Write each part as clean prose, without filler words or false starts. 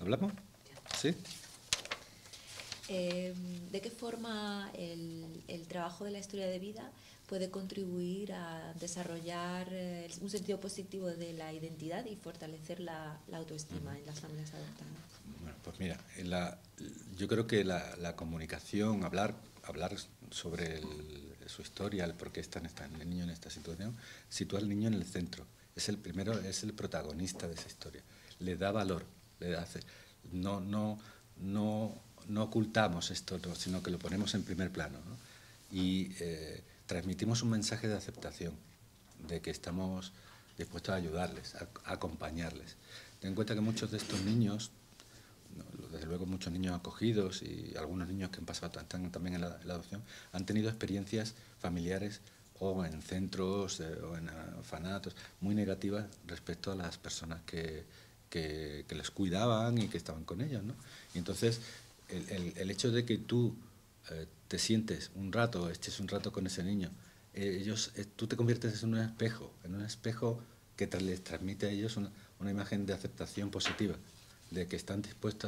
¿Hablamos? ¿Sí? ¿De qué forma el trabajo de la historia de vida puede contribuir a desarrollar un sentido positivo de la identidad y fortalecer la autoestima en las familias adoptadas? Bueno, pues mira, yo creo que la comunicación, hablar sobre su historia, el por qué está el niño en esta situación, sitúa al niño en el centro. Es el primero, es el protagonista de esa historia. Le da valor, le hace. No, no, no, no ocultamos esto, no, sino que lo ponemos en primer plano, ¿no? Y transmitimos un mensaje de aceptación, de que estamos dispuestos a ayudarles, a acompañarles. Ten en cuenta que muchos de estos niños, desde luego muchos niños acogidos y algunos niños que han pasado están también en la adopción, han tenido experiencias familiares o en centros o en orfanatos muy negativas respecto a las personas que les cuidaban y que estaban con ellos, ¿no? Y entonces el hecho de que tú te sientes un rato, estés un rato con ese niño, tú te conviertes en un espejo que les transmite a ellos una imagen de aceptación positiva, de que estás dispuesto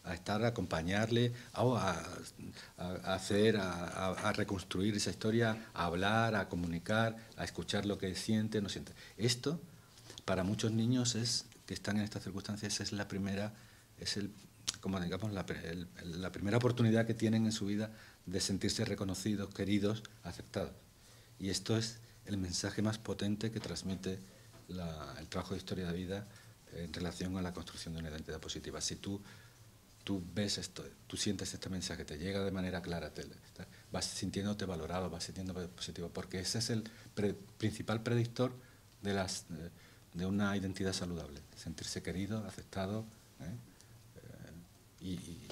a estar, a acompañarle, a hacer, a reconstruir esa historia, a hablar, a comunicar, a escuchar lo que siente, no siente. Esto, para muchos niños que están en estas circunstancias, es la primera, como digamos, la primera oportunidad que tienen en su vida de sentirse reconocidos, queridos, aceptados. Y esto es el mensaje más potente que transmite el trabajo de historia de vida en relación a la construcción de una identidad positiva. Si tú ves esto, tú sientes este mensaje, te llega de manera clara, vas sintiéndote valorado, vas sintiéndote positivo, porque ese es el principal predictor de una identidad saludable, sentirse querido, aceptado.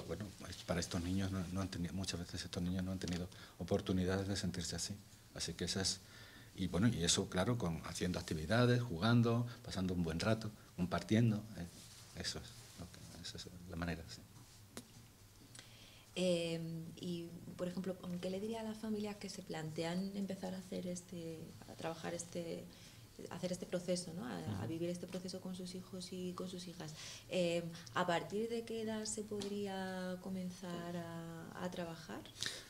Bueno, para estos niños muchas veces estos niños no han tenido oportunidades de sentirse así. Así que y eso, claro, haciendo actividades, jugando, pasando un buen rato, compartiendo. Esa es la manera, sí. Y, por ejemplo, ¿qué le diría a las familias que se plantean empezar a hacer hacer este proceso, ¿no? a vivir este proceso con sus hijos y con sus hijas? ¿A partir de qué edad se podría comenzar a trabajar?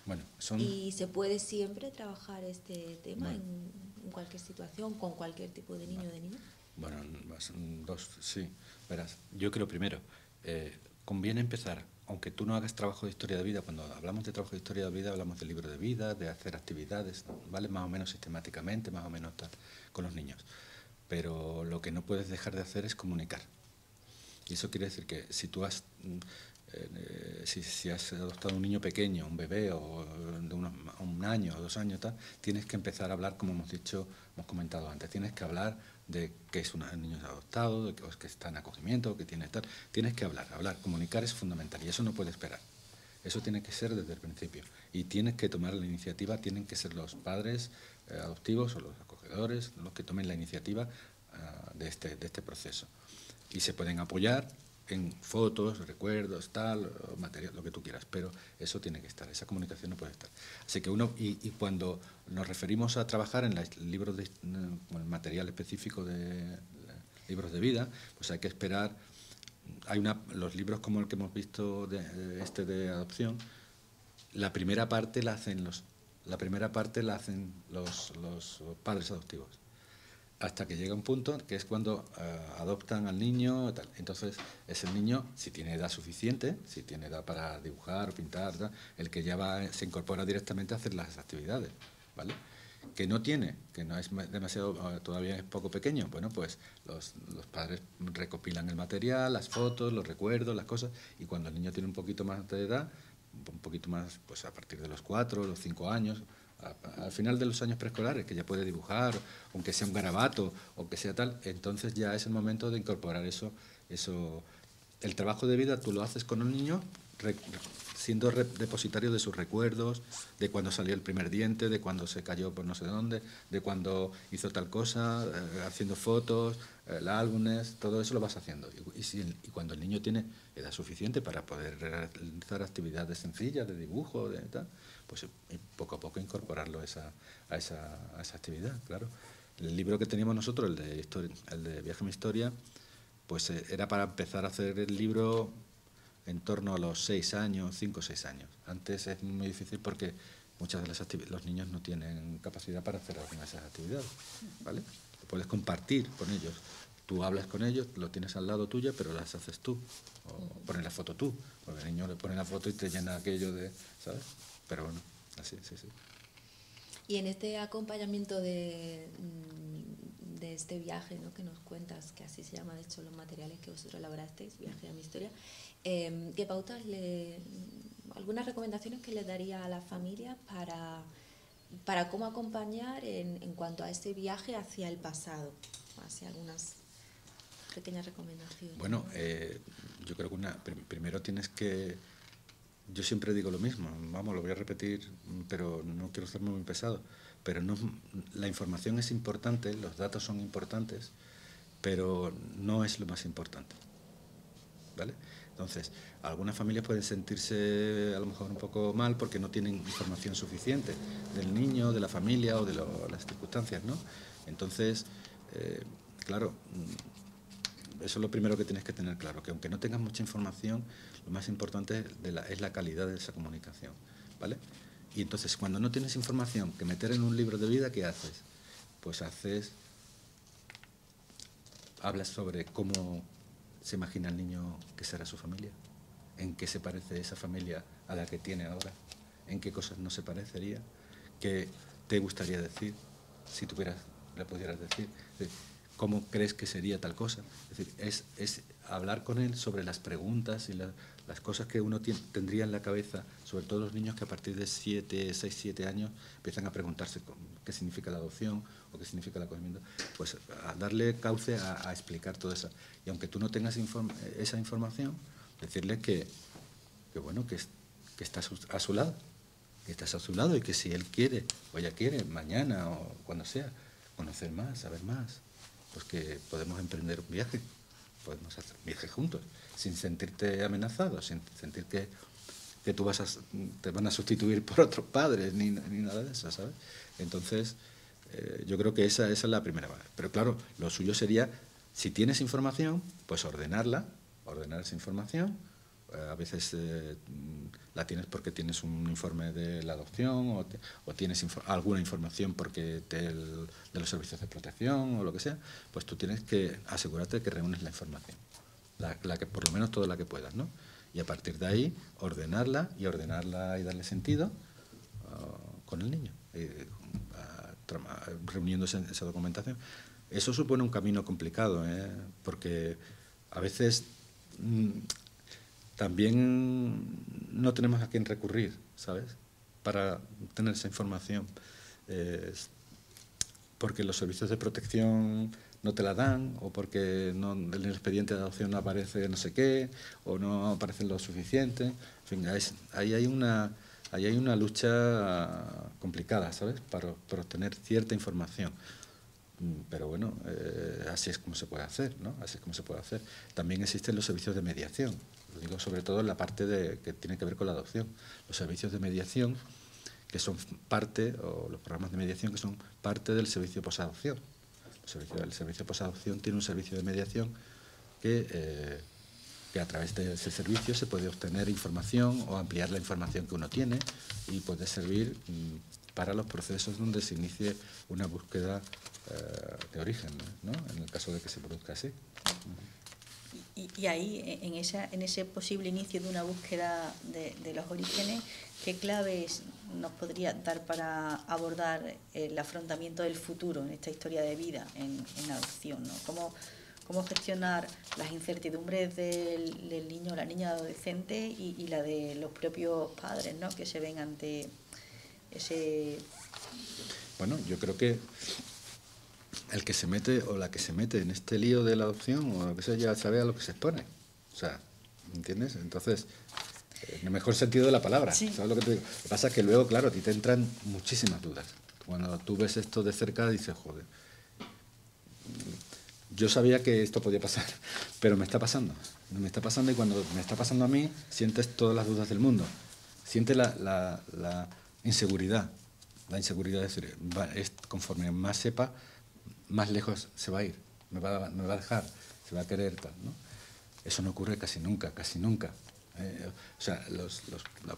Bueno, ¿Y se puede siempre trabajar este tema en cualquier situación, con cualquier tipo de niño o de niña? Bueno, sí. Verás, yo creo primero, conviene empezar, aunque tú no hagas trabajo de historia de vida, cuando hablamos de trabajo de historia de vida hablamos de libro de vida, de hacer actividades, ¿vale? Más o menos sistemáticamente, más o menos tal, con los niños. Pero lo que no puedes dejar de hacer es comunicar. Y eso quiere decir que si tú si has adoptado un niño pequeño, un bebé o de un año o 2 años, tal, tienes que empezar a hablar, como hemos comentado antes, tienes que hablar de que es un niño adoptado, de que está en acogimiento, que tiene tal. Tienes que hablar, comunicar es fundamental y eso no puede esperar. Eso tiene que ser desde el principio. Y tienes que tomar la iniciativa, tienen que ser los padres adoptivos o los acogedores los que tomen la iniciativa de este proceso. Y se pueden apoyar en fotos, recuerdos, tal, material, lo que tú quieras, pero eso tiene que estar, esa comunicación no puede estar. Así que y cuando nos referimos a trabajar en libros el material específico de libros de vida, pues hay que esperar. Los libros como el que hemos visto de adopción, la primera parte la hacen los padres adoptivos, hasta que llega un punto que es cuando adoptan al niño, tal. Entonces es el niño, si tiene edad suficiente, si tiene edad para dibujar o pintar, tal, el que ya se incorpora directamente a hacer las actividades, ¿vale? Que no es demasiado, todavía es poco pequeño, bueno, pues los padres recopilan el material, las fotos, los recuerdos, las cosas, y cuando el niño tiene un poquito más de edad, un poquito más, pues a partir de los 4, los 5 años, al final de los años preescolares, que ya puede dibujar, aunque sea un garabato o que sea tal, entonces ya es el momento de incorporar eso. El trabajo de vida tú lo haces con un niño siendo depositario de sus recuerdos, de cuando salió el primer diente, de cuando se cayó por no sé dónde, de cuando hizo tal cosa, haciendo fotos, álbumes, todo eso lo vas haciendo. Y cuando el niño tiene edad suficiente para poder realizar actividades sencillas de dibujo, de tal, pues poco a poco incorporarlo a esa actividad, claro. El libro que teníamos nosotros, el de Viaje a mi historia, pues era para empezar a hacer el libro en torno a los 6 años, 5 o 6 años. Antes es muy difícil porque muchas de los niños no tienen capacidad para hacer algunas de esas actividades, ¿vale? Lo puedes compartir con ellos. Tú hablas con ellos, lo tienes al lado tuyo, pero las haces tú. O pones la foto tú, porque el niño le pone la foto y te llena aquello de, ¿sabes? Pero bueno, así, sí, sí. Y en este acompañamiento de este viaje, ¿no?, que nos cuentas, que así se llama, de hecho, los materiales que vosotros elaborasteis, Viaje a mi historia, ¿qué pautas, algunas recomendaciones que le daría a la familia para cómo acompañar en cuanto a este viaje hacia el pasado? Así algunas pequeñas recomendaciones. Bueno, yo creo que primero tienes que... Yo siempre digo lo mismo, vamos, lo voy a repetir, pero no quiero ser muy pesado. Pero no, la información es importante, los datos son importantes, pero no es lo más importante, ¿vale? Entonces, algunas familias pueden sentirse a lo mejor un poco mal porque no tienen información suficiente del niño, de la familia o de las circunstancias, ¿no? Entonces, claro, eso es lo primero que tienes que tener claro, que aunque no tengas mucha información, lo más importante es la calidad de esa comunicación, ¿vale? Y entonces, cuando no tienes información que meter en un libro de vida, ¿qué haces? Pues hablas sobre cómo se imagina el niño que será su familia, en qué se parece esa familia a la que tiene ahora, en qué cosas no se parecería, qué te gustaría decir, si le pudieras decir, cómo crees que sería tal cosa. Es decir, es hablar con él sobre las preguntas y las cosas que uno tendría en la cabeza, sobre todo los niños que a partir de 6, 7 años empiezan a preguntarse qué significa la adopción o qué significa el acogimiento, pues a darle cauce a explicar todo eso. Y aunque tú no tengas esa información, decirle que estás a su lado, que estás a su lado y que si él quiere o ella quiere, mañana o cuando sea, conocer más, saber más, pues que podemos emprender un viaje, podemos hacer un viaje juntos, sin sentirte amenazado, sin sentir que te van a sustituir por otros padres, ni nada de eso, ¿sabes? Entonces, yo creo que esa es la primera base. Pero claro, lo suyo sería, si tienes información, pues ordenar esa información. A veces la tienes porque tienes un informe de la adopción o tienes alguna información porque de los servicios de protección o lo que sea, pues tú tienes que asegurarte de que reúnes la información, por lo menos toda la que puedas, ¿no? Y a partir de ahí ordenarla y darle sentido con el niño, reuniendo esa documentación. Eso supone un camino complicado, porque a veces... también no tenemos a quién recurrir, ¿sabes?, para tener esa información. Porque los servicios de protección no te la dan, o porque en el expediente de adopción no aparece no sé qué, o no aparece lo suficiente. En fin, ahí hay una lucha complicada, ¿sabes?, para obtener cierta información. Pero bueno, así es como se puede hacer, ¿no? Así es como se puede hacer. También existen los servicios de mediación. Lo digo sobre todo en la parte que tiene que ver con la adopción. Los servicios de mediación, que son parte, o los programas de mediación que son parte del servicio posadopción. El servicio posadopción tiene un servicio de mediación que a través de ese servicio se puede obtener información o ampliar la información que uno tiene y puede servir para los procesos donde se inicie una búsqueda de origen, ¿no?, en el caso de que se produzca así. Y ahí, en ese posible inicio de una búsqueda de los orígenes, ¿qué claves nos podría dar para abordar el afrontamiento del futuro en esta historia de vida en adopción, ¿no? ¿Cómo gestionar las incertidumbres del niño o la niña adolescente y la de los propios padres, ¿no?, que se ven ante ese... Bueno, yo creo que el que se mete o la que se mete en este lío de la adopción o lo que sea ya sabe a lo que se expone. O sea, ¿entiendes? Entonces, en el mejor sentido de la palabra, sí. ¿Sabes lo que te digo? Lo que pasa es que luego, claro, a ti te entran muchísimas dudas. Cuando tú ves esto de cerca dices, joder, yo sabía que esto podía pasar, pero me está pasando. Me está pasando y cuando me está pasando a mí, sientes todas las dudas del mundo. Sientes la inseguridad. La inseguridad conforme más sepa, más lejos se va a ir, me va a dejar, se va a querer tal, ¿no? Eso no ocurre casi nunca, casi nunca. O sea, las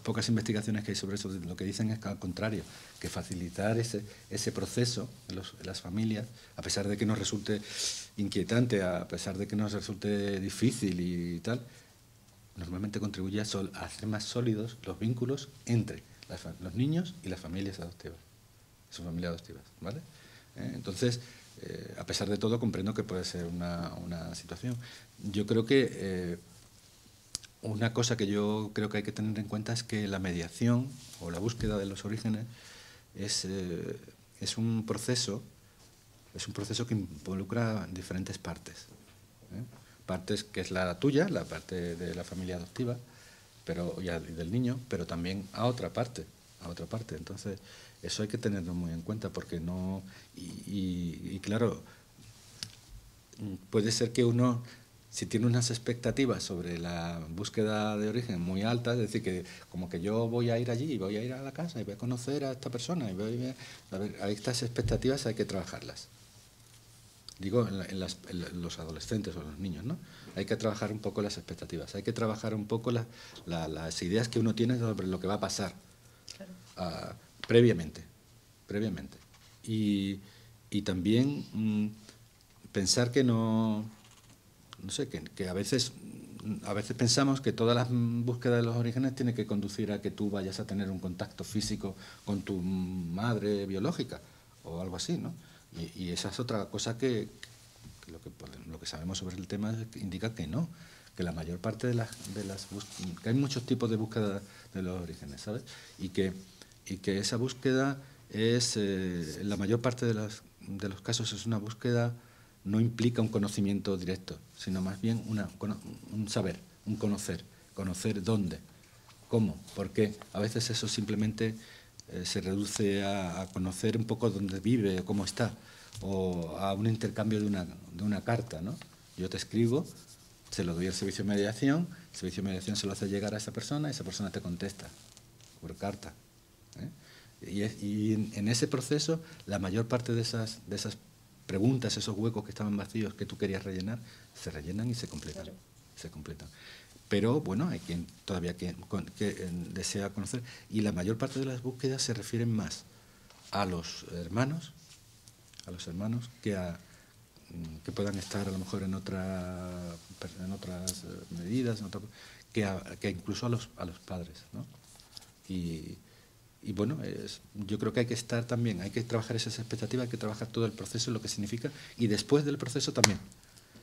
pocas investigaciones que hay sobre eso lo que dicen es que al contrario, que facilitar ese proceso en las familias, a pesar de que nos resulte inquietante, a pesar de que nos resulte difícil y tal, normalmente contribuye a hacer más sólidos los vínculos entre los niños y las familias adoptivas, sus familias adoptivas, ¿vale? Entonces, a pesar de todo, comprendo que puede ser una situación. Yo creo que una cosa que yo creo que hay que tener en cuenta es que la mediación o la búsqueda de los orígenes es un proceso que involucra diferentes partes. Partes que es la tuya, la parte de la familia adoptiva, y del niño, pero también a otra parte. Entonces, eso hay que tenerlo muy en cuenta porque no... Y claro, puede ser que uno, si tiene unas expectativas sobre la búsqueda de origen muy altas, es decir, que como que yo voy a ir allí, voy a ir a la casa y voy a conocer a esta persona, a ver, estas expectativas hay que trabajarlas. Digo, en los adolescentes o los niños, ¿no? Hay que trabajar un poco las expectativas, hay que trabajar un poco las ideas que uno tiene sobre lo que va a pasar. Claro. Previamente. Y también pensar que no sé, que a veces pensamos que todas las búsquedas de los orígenes tiene que conducir a que tú vayas a tener un contacto físico con tu madre biológica o algo así, ¿no? Y esa es otra cosa que lo que sabemos sobre el tema indica que no, que la mayor parte de las que hay muchos tipos de búsqueda de los orígenes, ¿sabes? Y que esa búsqueda es, la mayor parte de los casos es una búsqueda, no implica un conocimiento directo, sino más bien un saber, un conocer dónde, cómo, por qué. A veces eso simplemente se reduce a conocer un poco dónde vive, cómo está, o a un intercambio de una carta, ¿no? Yo te escribo, se lo doy al servicio de mediación, el servicio de mediación se lo hace llegar a esa persona te contesta por carta. Y en ese proceso, la mayor parte de esas preguntas, esos huecos que estaban vacíos que tú querías rellenar, se rellenan y se completan. Claro. Se completan. Pero, bueno, hay quien todavía que desea conocer. Y la mayor parte de las búsquedas se refieren más a los hermanos que puedan estar a lo mejor en otras medidas, que incluso a los padres, ¿no? Y bueno, yo creo que hay que estar también, hay que trabajar esas expectativas, hay que trabajar todo el proceso, lo que significa, y después del proceso también.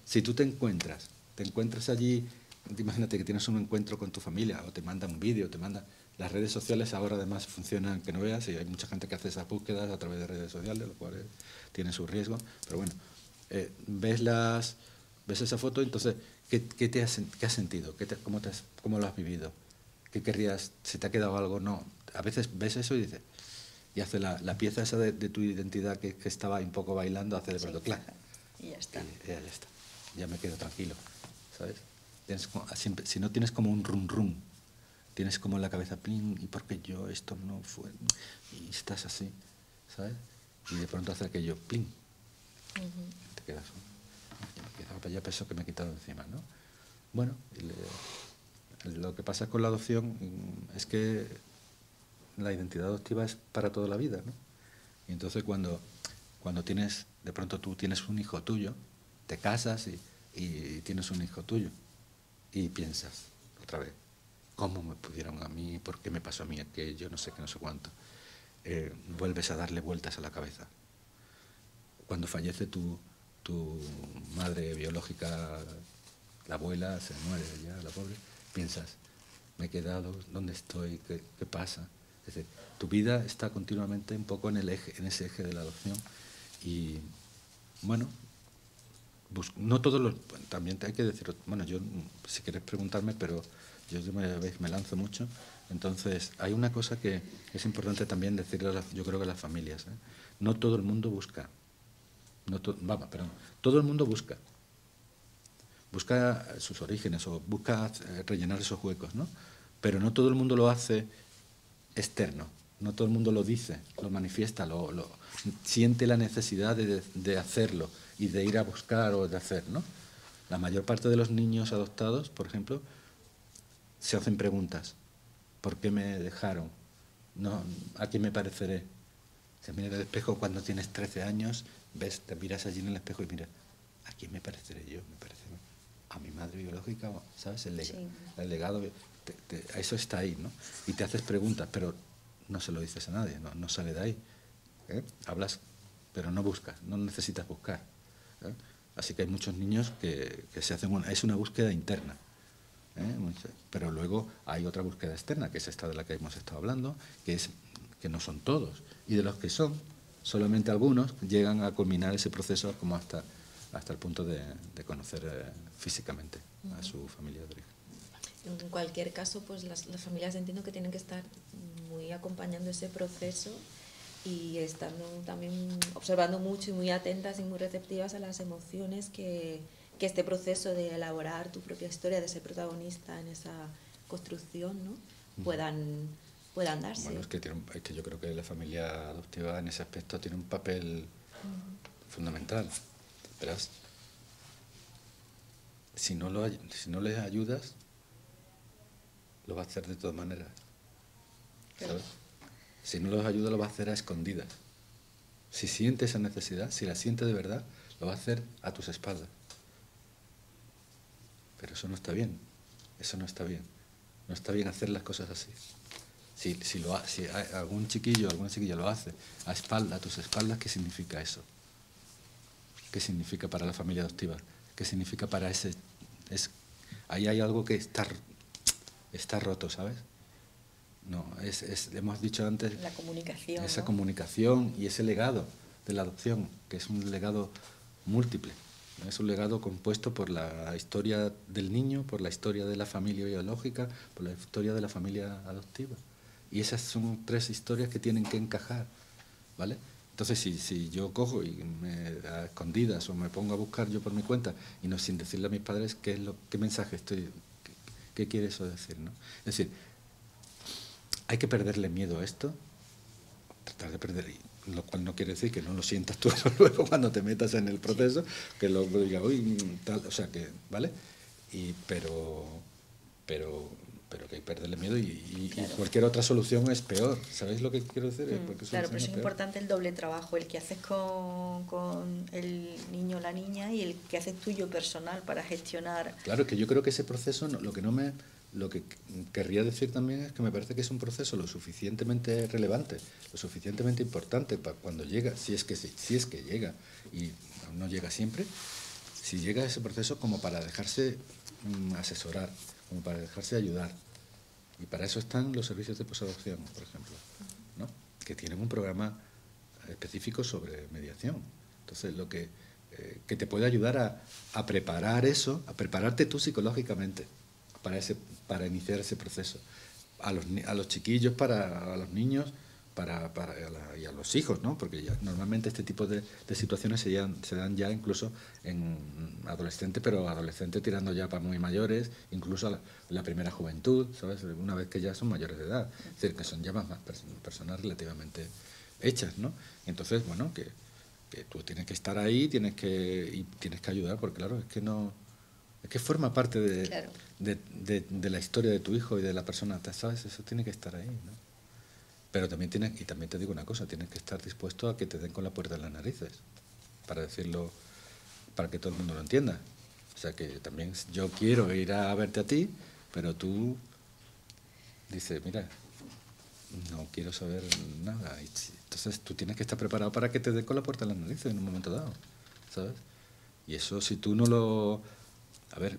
Si tú te encuentras allí, imagínate que tienes un encuentro con tu familia, o te mandan un vídeo, las redes sociales ahora además funcionan que no veas, y hay mucha gente que hace esas búsquedas a través de redes sociales, lo cual tiene su riesgo, pero bueno, ves esa foto, entonces, ¿qué has sentido? ¿Cómo lo has vivido? ¿Qué querrías? ¿Se te ha quedado algo? No. A veces ves eso y dices, y hace la pieza esa de tu identidad que estaba un poco bailando, hace de pronto, clac. Y ya está. Ya está. Ya me quedo tranquilo, ¿sabes? Si no tienes como un rum, tienes como en la cabeza, plin, ¿y por qué yo? Esto no fue. Y estás así, ¿sabes? Y de pronto hace aquello, plin. Te quedas, ya peso que me he quitado encima, ¿no? Bueno, lo que pasa con la adopción es que la identidad adoptiva es para toda la vida, ¿no? Y entonces cuando de pronto tú tienes un hijo tuyo, te casas y tienes un hijo tuyo y piensas otra vez, ¿cómo me pudieron a mí? ¿Por qué me pasó a mí aquello? No sé qué, no sé cuánto. Vuelves a darle vueltas a la cabeza. Cuando fallece tu madre biológica, la abuela, se muere ya, la pobre, piensas, me he quedado, ¿dónde estoy? ¿Qué pasa? Es decir, tu vida está continuamente un poco en ese eje de la adopción y, bueno, no todos los... También hay que decir, bueno, yo, si quieres preguntarme, pero yo me lanzo mucho, entonces hay una cosa que es importante también decirle, yo creo que a las familias, ¿eh? No todo el mundo busca, todo el mundo busca sus orígenes o busca rellenar esos huecos, ¿no? Pero no todo el mundo lo hace externo, no todo el mundo lo dice, lo manifiesta, siente la necesidad de hacerlo y de ir a buscar o de hacer, ¿no? La mayor parte de los niños adoptados, por ejemplo, se hacen preguntas. ¿Por qué me dejaron? No, ¿a quién me pareceré? Se mira en el espejo cuando tienes 13 años, ves, te miras allí en el espejo y miras, ¿a quién me pareceré yo? Me parece a mi madre biológica, ¿sabes? El legado, eso está ahí, ¿no? Y te haces preguntas, pero no se lo dices a nadie, no sale de ahí. Hablas, pero no buscas, no necesitas buscar. Así que hay muchos niños que se hacen es una búsqueda interna. Pero luego hay otra búsqueda externa, que es esta de la que hemos estado hablando, que no son todos. Y de los que son, solamente algunos llegan a culminar ese proceso como hasta el punto de conocer físicamente a su familia de origen. En cualquier caso, pues las familias entiendo que tienen que estar muy acompañando ese proceso y estando también observando mucho y muy atentas y muy receptivas a las emociones que este proceso de elaborar tu propia historia, de ser protagonista en esa construcción, ¿no? puedan darse. Bueno, es que yo creo que la familia adoptiva en ese aspecto tiene un papel fundamental. Verás, si no les ayudas, lo va a hacer de todas maneras. ¿Sabes? Si no los ayudas, lo va a hacer a escondidas. Si siente esa necesidad, si la siente de verdad, lo va a hacer a tus espaldas. Pero eso no está bien. Eso no está bien. No está bien hacer las cosas así. Si algún chiquillo o alguna chiquilla lo hace a tus espaldas, ¿qué significa eso? ¿Qué significa para la familia adoptiva? ¿Qué significa para ese? Ahí hay algo que está roto, ¿sabes? No, hemos dicho antes... La comunicación, esa ¿no? comunicación y ese legado de la adopción, que es un legado múltiple. ¿No? Es un legado compuesto por la historia del niño, por la historia de la familia biológica, por la historia de la familia adoptiva. Y esas son tres historias que tienen que encajar, ¿vale? Entonces, si yo cojo y a escondidas o me pongo a buscar yo por mi cuenta y no sin decirle a mis padres qué mensaje qué quiere eso decir, ¿no? Es decir, hay que perderle miedo a esto, tratar de perder, lo cual no quiere decir que no lo sientas tú luego cuando te metas en el proceso, que lo diga, uy, tal, o sea que, ¿vale? Pero que hay que perderle miedo y claro. cualquier otra solución es peor. ¿Sabéis lo que quiero decir? Claro, pero es importante el doble trabajo, el que haces con el niño o la niña y el que haces tuyo personal para gestionar. Claro, que yo creo que ese proceso, lo que querría decir también es que me parece que es un proceso lo suficientemente relevante, lo suficientemente importante para cuando llega, si es que llega, y no llega siempre, si llega ese proceso como para dejarse asesorar, como para dejarse ayudar. Y para eso están los servicios de posadopción, por ejemplo, ¿no? Que tienen un programa específico sobre mediación. Entonces, lo que te puede ayudar a preparar eso, a prepararte tú psicológicamente para iniciar ese proceso. A los chiquillos, a los niños, y a los hijos, ¿no? Porque ya, normalmente este tipo de situaciones se dan ya incluso en adolescentes, pero adolescentes tirando ya para muy mayores, incluso la primera juventud, ¿sabes? Una vez que ya son mayores de edad. Es decir, que son ya más personas relativamente hechas, ¿no? Entonces, bueno, que tú tienes que estar ahí, tienes que ayudar, porque claro, es que forma parte Claro. de la historia de tu hijo y de la persona, ¿sabes? Eso tiene que estar ahí, ¿no? Pero también te digo una cosa, tienes que estar dispuesto a que te den con la puerta en las narices, para decirlo, para que todo el mundo lo entienda. O sea que también yo quiero ir a verte a ti, pero tú dices, mira, no quiero saber nada. Entonces tú tienes que estar preparado para que te den con la puerta en las narices en un momento dado, ¿sabes? Y eso si tú no lo... A ver,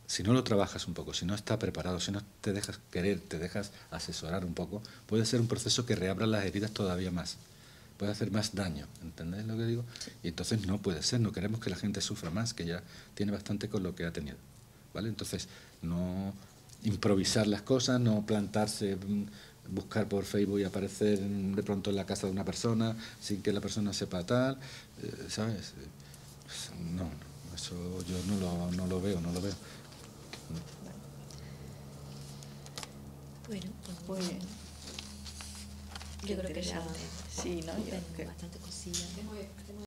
si no lo trabajas un poco, si no estás preparado, si no te dejas querer, te dejas asesorar un poco, puede ser un proceso que reabra las heridas todavía más. Puede hacer más daño, ¿entendéis lo que digo? Y entonces no puede ser, no queremos que la gente sufra más, que ya tiene bastante con lo que ha tenido, ¿vale? Entonces, no improvisar las cosas, no plantarse, buscar por Facebook y aparecer de pronto en la casa de una persona sin que la persona sepa tal, ¿sabes? No, eso yo no lo veo. Bueno, Pues yo creo que ya sí, ¿no? Yo tenemos creo. bastante cosillas.